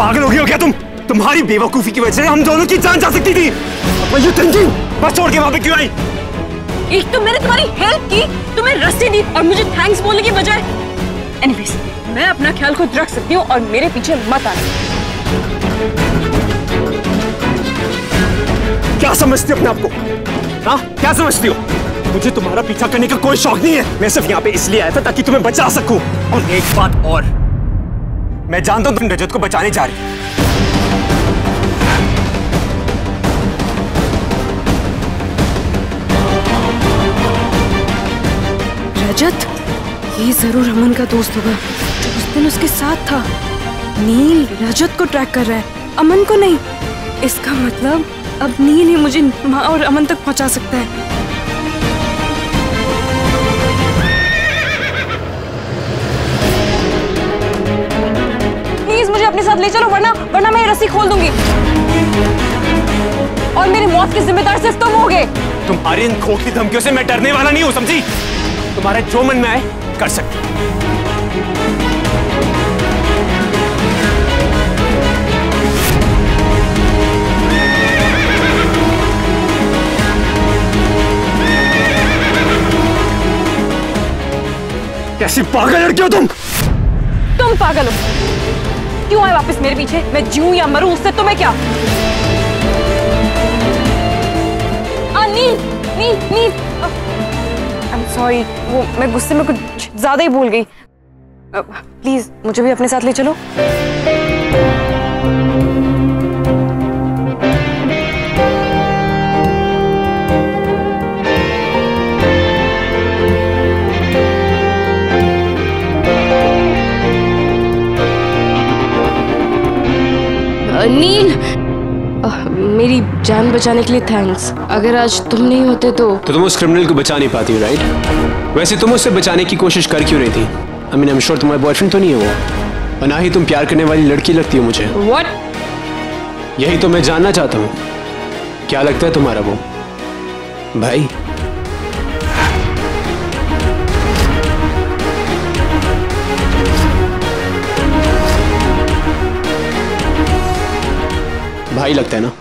पागल हो गई हो क्या तुम? तुम्हारी बेवकूफी की वजह से हम दोनों की जान जा सकती थी। बस छोड़ के वहां पे क्यों आई? एक तो मैंने तुम्हारी हेल्प की, तुम्हें रस्सी दी और मुझे थैंक्स बोलने की बजाय। एनीवेज, मैं अपना ख्याल खुद रख सकती हूँ और मेरे पीछे मत आना। क्या समझती हो अपने आप को? हाँ, क्या समझती हो? मुझे तुम्हारा पीछा करने का कोई शौक नहीं है। मैं सिर्फ यहाँ पे इसलिए आया था ताकि तुम्हें बचा सकूं। और एक बात और, मैं जानता हूं तुम रजत को बचाने जा रही हो। रजत, ये जरूर अमन का दोस्त होगा जो उस दिन उसके साथ था। नील रजत को ट्रैक कर रहा है, अमन को नहीं। इसका मतलब अब नील ही मुझे माँ और अमन तक पहुंचा सकता है। प्लीज मुझे अपने साथ ले चलो, वरना मैं ये रस्सी खोल दूंगी और मेरी मौत की जिम्मेदार सिर्फ तुम होगे। तुम्हारी इन खोखली धमकियों से मैं डरने वाला नहीं हूं, समझी? तुम्हारा जो मन में आए कर सकते। कैसी पागल लड़की हो तुम? तुम पागल हो? क्यों आए वापस मेरे पीछे? मैं जीऊं या मरूं उससे तुम्हें क्या? नील, नील, नील। I'm sorry, वो मैं गुस्से में कुछ ज्यादा ही भूल गई। प्लीज मुझे भी अपने साथ ले चलो। नील, मेरी जान बचाने के लिए थैंक्स। अगर आज तुम नहीं होते तो तुम उस क्रिमिनल को बचा नहीं पाती, राइट? वैसे तुम उससे बचाने की कोशिश कर क्यों रही थी? I mean, I am sure तुम्हारा बॉयफ्रेंड तो नहीं है वो, और ना ही तुम प्यार करने वाली लड़की लगती हो मुझे। What? यही तो मैं जानना चाहता हूँ, क्या लगता है तुम्हारा वो भाई? भाई लगता है ना?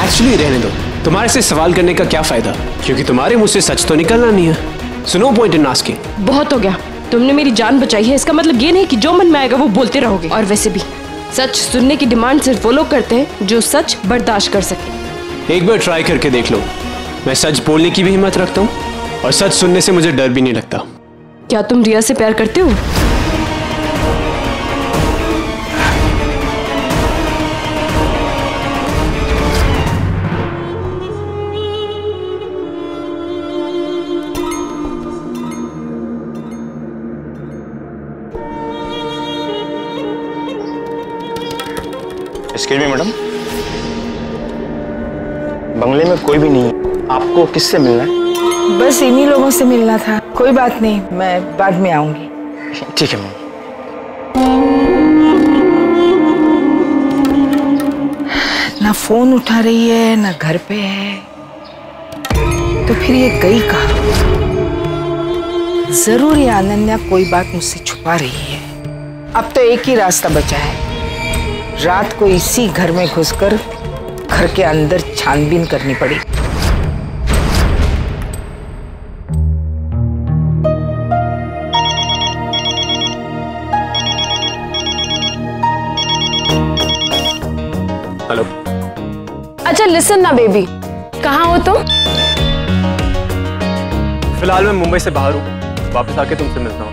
एक्चुअली रहने दो, तुम्हारे से सवाल करने का क्या फायदा, क्योंकि तुम्हारे मुंह से सच तो निकलना नहीं है। So no point in asking. बहुत हो गया, तुमने मेरी जान बचाई है, इसका मतलब ये नहीं कि जो मन में आएगा वो बोलते रहोगे। और वैसे भी सच सुनने की डिमांड सिर्फ वो लोग करते हैं जो सच बर्दाश्त कर सके। एक बार ट्राई करके देख लो। मैं सच बोलने की भी हिम्मत रखता हूँ और सच सुनने से मुझे डर भी नहीं लगता। क्या तुम रिया से प्यार करते हो? एक्सक्यूज मी मैडम, बंगले में कोई भी नहीं है, आपको किससे मिलना है? बस इन्हीं लोगों से मिलना था। कोई बात नहीं, मैं बाद में आऊंगी। ठीक है मैम। ना फोन उठा रही है ना घर पे है, तो फिर ये गई कहाँ? जरूर ये अनन्या कोई बात मुझसे छुपा रही है। अब तो एक ही रास्ता बचा है, रात को इसी घर में घुसकर घर के अंदर छानबीन करनी पड़ी। हेलो। अच्छा लिसन ना बेबी, कहाँ हो तुम? फिलहाल मैं मुंबई से बाहर हूँ, वापस आके तुमसे मिलता हूँ।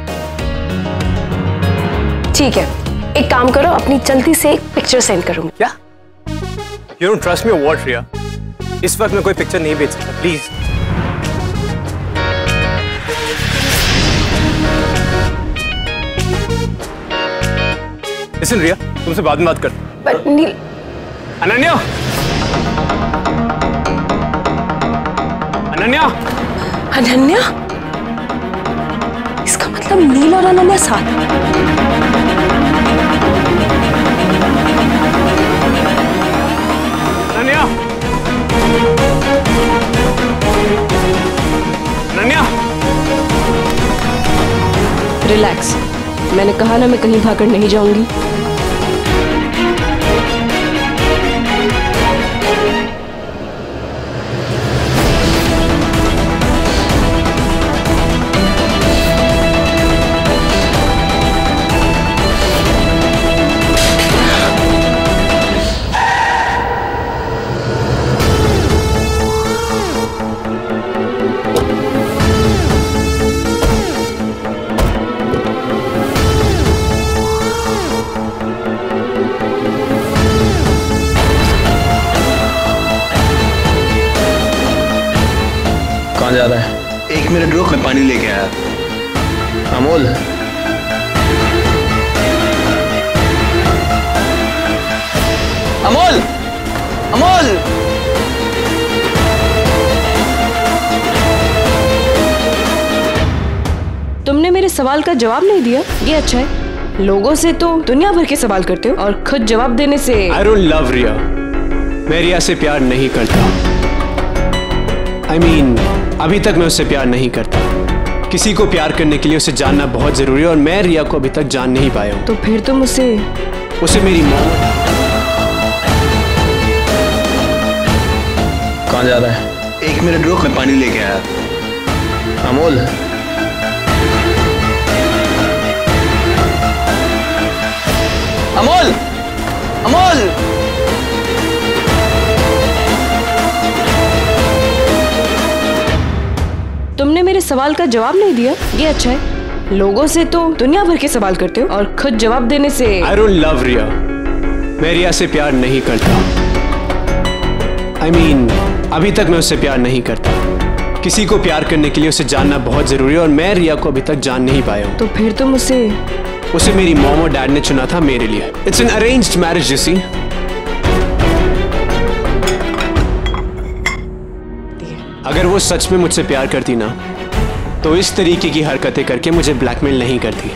ठीक है, एक काम करो, अपनी जल्दी से एक पिक्चर सेंड करूंगी। क्या? You don't trust me or what, रिया? इस वक्त मैं कोई पिक्चर नहीं भेज सकता, प्लीज। लिसन रिया, तुमसे बाद में बात करते हैं। बट नील। अनन्या, अनन्या, अनन्या? इसका मतलब नील और अनन्या साथ। अनन्या, अनन्या, रिलैक्स, मैंने कहा ना मैं कहीं भागकर नहीं जाऊंगी। कहाँ जा रहा है? 1 मिनट रुक, मैं पानी लेके आया। अमोल, अमोल, अमोल। तुमने मेरे सवाल का जवाब नहीं दिया, ये अच्छा है। लोगों से तो दुनिया भर के सवाल करते हो और खुद जवाब देने से। I don't love रिया। मैं रिया से प्यार नहीं करता। I mean, अभी तक मैं उससे प्यार नहीं करता। किसी को प्यार करने के लिए उसे जानना बहुत जरूरी है और मैं रिया को अभी तक जान नहीं पाया हूँ। तो फिर तुम उसे मेरी मौत। कहाँ जा रहा है? 1 मिनट रुक, मैं पानी लेके आया। अमोल, अमोल, अमोल। तुमने मेरे सवाल का जवाब नहीं दिया, ये अच्छा है। लोगों से तो दुनिया भर के सवाल करते हो और खुद जवाब देने से। I don't love रिया। मैं रिया से प्यार नहीं करता। I mean, अभी तक मैं उससे प्यार नहीं करता। किसी को प्यार करने के लिए उसे जानना बहुत जरूरी है और मैं रिया को अभी तक जान नहीं पाया हूँ। तो फिर तुम उसे मेरी मॉम और डैड ने चुना था मेरे लिए। It's an arranged marriage, you see. अगर वो सच में मुझसे प्यार करती ना, तो इस तरीके की हरकतें करके मुझे ब्लैकमेल नहीं करती।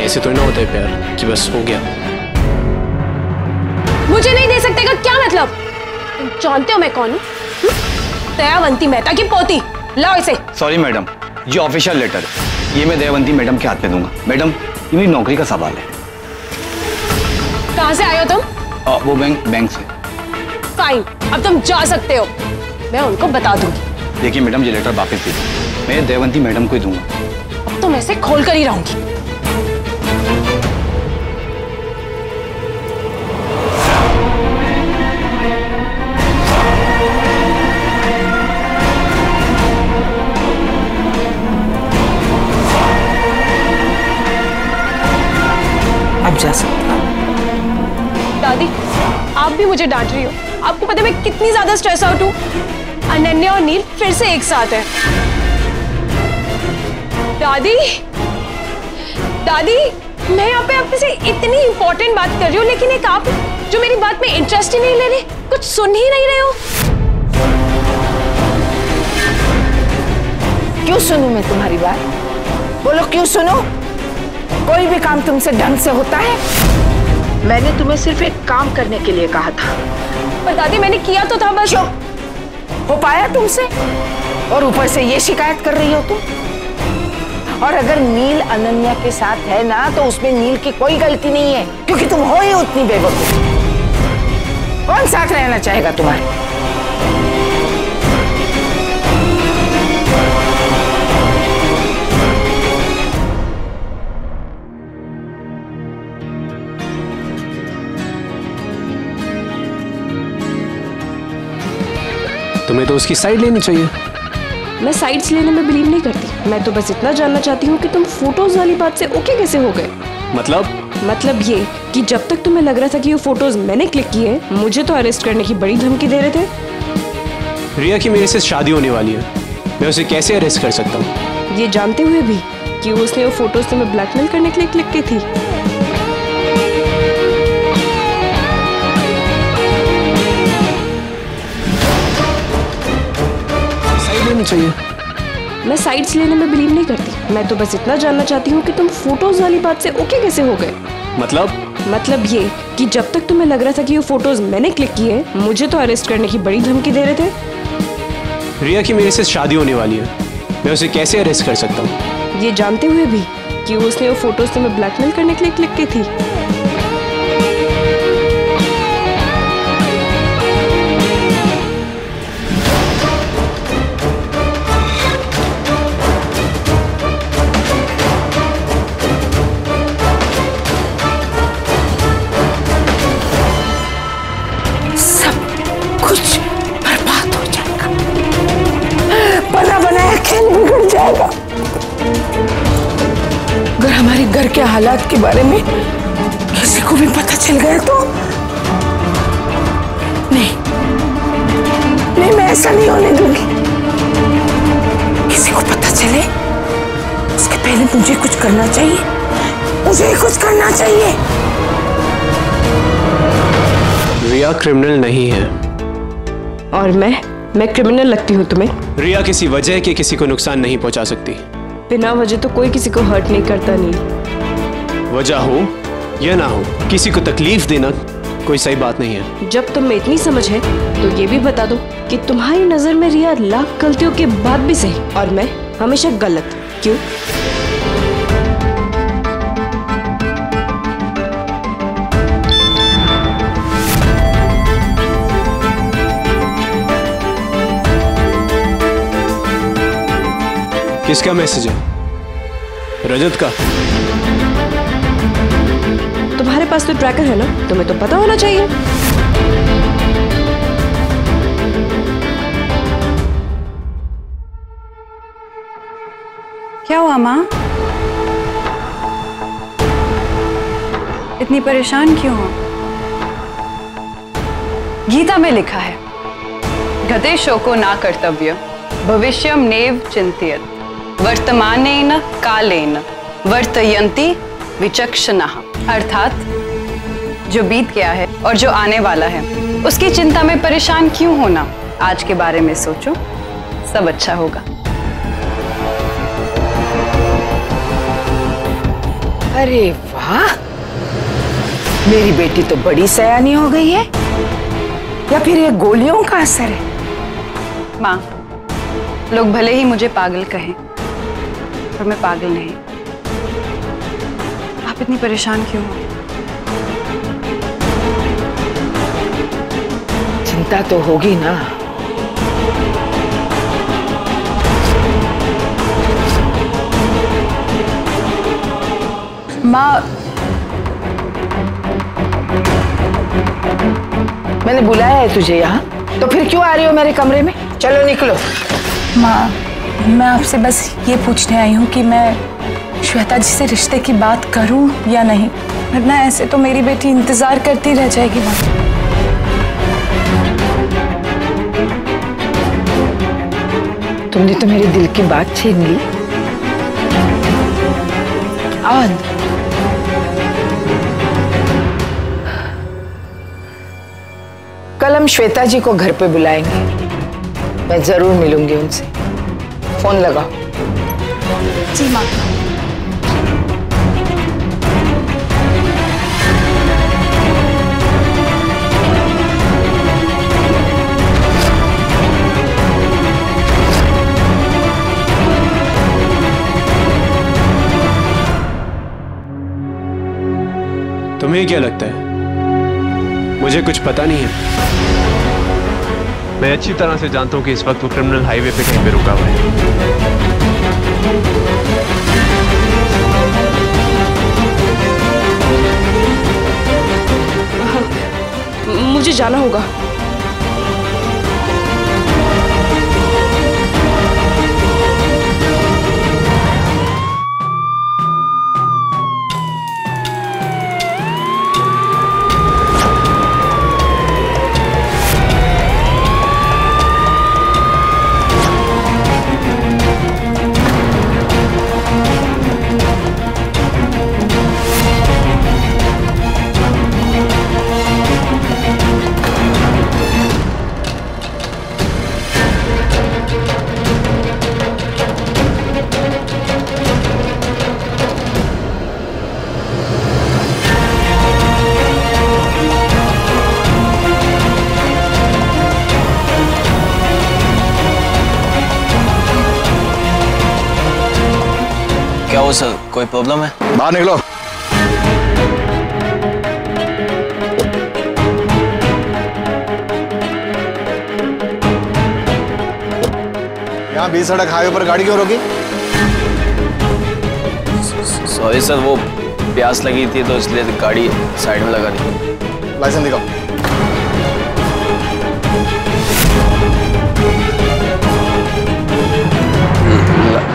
ऐसे तो ना होता है प्यार कि बस हो गया। मुझे नहीं दे सकते का क्या मतलब? तुम जानते हो मैं कौन हूँ? दयावंती मेहता की पोती। लाओ इसे। सॉरी मैडम, ये ऑफिशियल लेटर है। ये मैं दयावंती मैडम के हाथ में दूंगा। मैडम, ये मेरी नौकरी का सवाल है। कहाँ से आए हो तुम? वो बैंक से। फाइन, अब तुम जा सकते हो। मैं उनको बता दूंगी। देखिए मैडम, ये लेटर वापस दे दो। मैं दयावंती मैडम को ही दूंगा। अब तो मैं इसे खोल कर ही रहूंगी। अब जा सकता हूँ। दादी, आप भी मुझे डांट रही हो। आपको पता है मैं कितनी ज्यादा स्ट्रेस आउट हूँ। अनन्या और नील फिर से एक साथ है। दादी, दादी, मैं यहाँ पे आपसे इतनी इंपॉर्टेंट बात कर रही हूँ, लेकिन एक आप जो मेरी बात में इंटरेस्ट ही नहीं ले रहे, कुछ सुन ही नहीं रहे हो। क्यों सुनूं मैं तुम्हारी बात? बोलो, क्यों सुनूं? कोई भी काम तुमसे ढंग से होता है? मैंने तुम्हें सिर्फ एक काम करने के लिए कहा था। पर दादी, मैंने किया तो था बस। चुप। हो पाया तुमसे? और ऊपर से ये शिकायत कर रही हो तुम। और अगर नील अनन्या के साथ है ना, तो उसमें नील की कोई गलती नहीं है, क्योंकि तुम हो ही उतनी बेवकूफ। कौन साथ रहना चाहेगा तुम्हारे? तुम्हें तो उसकी साइड लेनी चाहिए। मैं साइड्स लेने में बिलीव नहीं करती। मैं तो बस इतना जानना चाहती हूँ कि तुम फोटोज वाली बात से ओके कैसे हो गए? मतलब ये कि जब तक तुम्हें लग रहा था कि वो फोटोज मैंने क्लिक किए, मुझे तो अरेस्ट करने की बड़ी धमकी दे रहे थे। रिया की मेरे से शादी होने वाली है, मैं उसे कैसे अरेस्ट कर सकता हूँ? ये जानते हुए भी कि उसने वो फोटोज तुम्हें ब्लैकमेल करने के लिए क्लिक की थी। चाहिए। मैं साइड्स लेने में बिलीव नहीं करती। मैं तो बस इतना जानना चाहती हूँ कि तुम फोटोज वाली बात से ओके कैसे हो गए? मतलब ये कि जब तक तुम्हें लग रहा था कि वो फोटोज मैंने क्लिक किए, मुझे तो अरेस्ट करने की बड़ी धमकी दे रहे थे। रिया की मेरे से शादी होने वाली है, मैं उसे कैसे अरेस्ट कर सकता हूँ? ये जानते हुए भी कि उसने वो फोटोज तुम्हें ब्लैकमेल करने के लिए क्लिक की थी। अगर हमारे घर के हालात के बारे में किसी को भी पता चल गया तो नहीं, ऐसा नहीं होने दूंगी। किसी को पता चले उसके पहले मुझे कुछ करना चाहिए, मुझे कुछ करना चाहिए। रिया क्रिमिनल नहीं है। और मैं क्रिमिनल लगती हूँ तुम्हें? रिया किसी वजह के किसी को नुकसान नहीं पहुंचा सकती। बिना वजह तो कोई किसी को हर्ट नहीं करता। नहीं, वजह हो या ना हो, किसी को तकलीफ देना कोई सही बात नहीं है। जब तुम में इतनी समझ है तो ये भी बता दो कि तुम्हारी नजर में रिया लाख गलतियों के बाद भी सही और मैं हमेशा गलत क्यों? किसका मैसेज है? रजत का। तुम्हारे पास तो ट्रैकर है ना, तुम्हें तो पता होना चाहिए। क्या हुआ माँ? इतनी परेशान क्यों हो? गीता में लिखा है, गते शोको ना कर्तव्य भविष्यम नेव चिंतयत वर्तमानेन कालेन वर्तयन्ति विचक्षणाः। अर्थात जो बीत गया है और जो आने वाला है उसकी चिंता में परेशान क्यों होना, आज के बारे में सोचो, सब अच्छा होगा। अरे वाह, मेरी बेटी तो बड़ी सयानी हो गई है, या फिर ये गोलियों का असर है? माँ, लोग भले ही मुझे पागल कहें पर मैं पागल नहीं। आप इतनी परेशान क्यों हो? चिंता तो होगी ना। माँ, मैंने बुलाया है तुझे यहाँ, तो फिर क्यों आ रही हो मेरे कमरे में? चलो निकलो। माँ, मैं आपसे बस ये पूछने आई हूँ कि मैं श्वेता जी से रिश्ते की बात करूँ या नहीं, वरना ऐसे तो मेरी बेटी इंतजार करती रह जाएगी। माँ, तुमने तो मेरे दिल की बात छीन ली। आओ अंदर। कल हम श्वेता जी को घर पे बुलाएंगे, मैं जरूर मिलूंगी उनसे। फोन लगाओ। जी माँ। तुम्हें क्या लगता है मुझे कुछ पता नहीं है? मैं अच्छी तरह से जानता हूं कि इस वक्त वो क्रिमिनल हाईवे पे कहीं पे रुका हुआ है। मुझे जाना होगा। क्या हो सर, कोई प्रॉब्लम है? बाहर निकलो। यहाँ बीच सड़क हाईवे पर गाड़ी क्यों रोकी? सॉरी सर, वो प्यास लगी थी तो इसलिए गाड़ी साइड में लगा दी। लाइसेंस दिखाओ।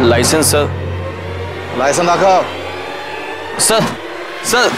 License sir. लाइसेंस दिखाओ। सर सर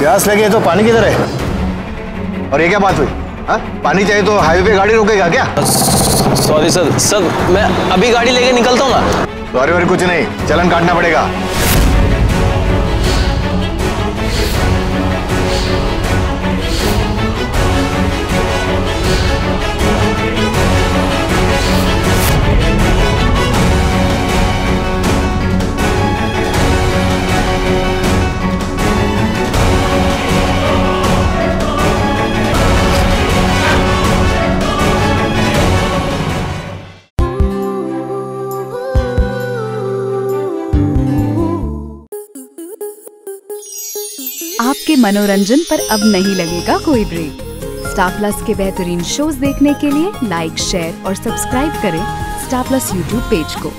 प्यास लगी है तो पानी किधर है? और ये क्या बात हुई? हाँ? पानी चाहिए तो हाईवे पे गाड़ी रोकेगा क्या? सॉरी सर, सर मैं अभी गाड़ी लेके निकलता हूँ ना। सॉरी वॉरी कुछ नहीं, चलन काटना पड़ेगा। आपके मनोरंजन पर अब नहीं लगेगा कोई ब्रेक। स्टार प्लस के बेहतरीन शोज देखने के लिए लाइक, शेयर और सब्सक्राइब करें स्टार प्लस यूट्यूब पेज को।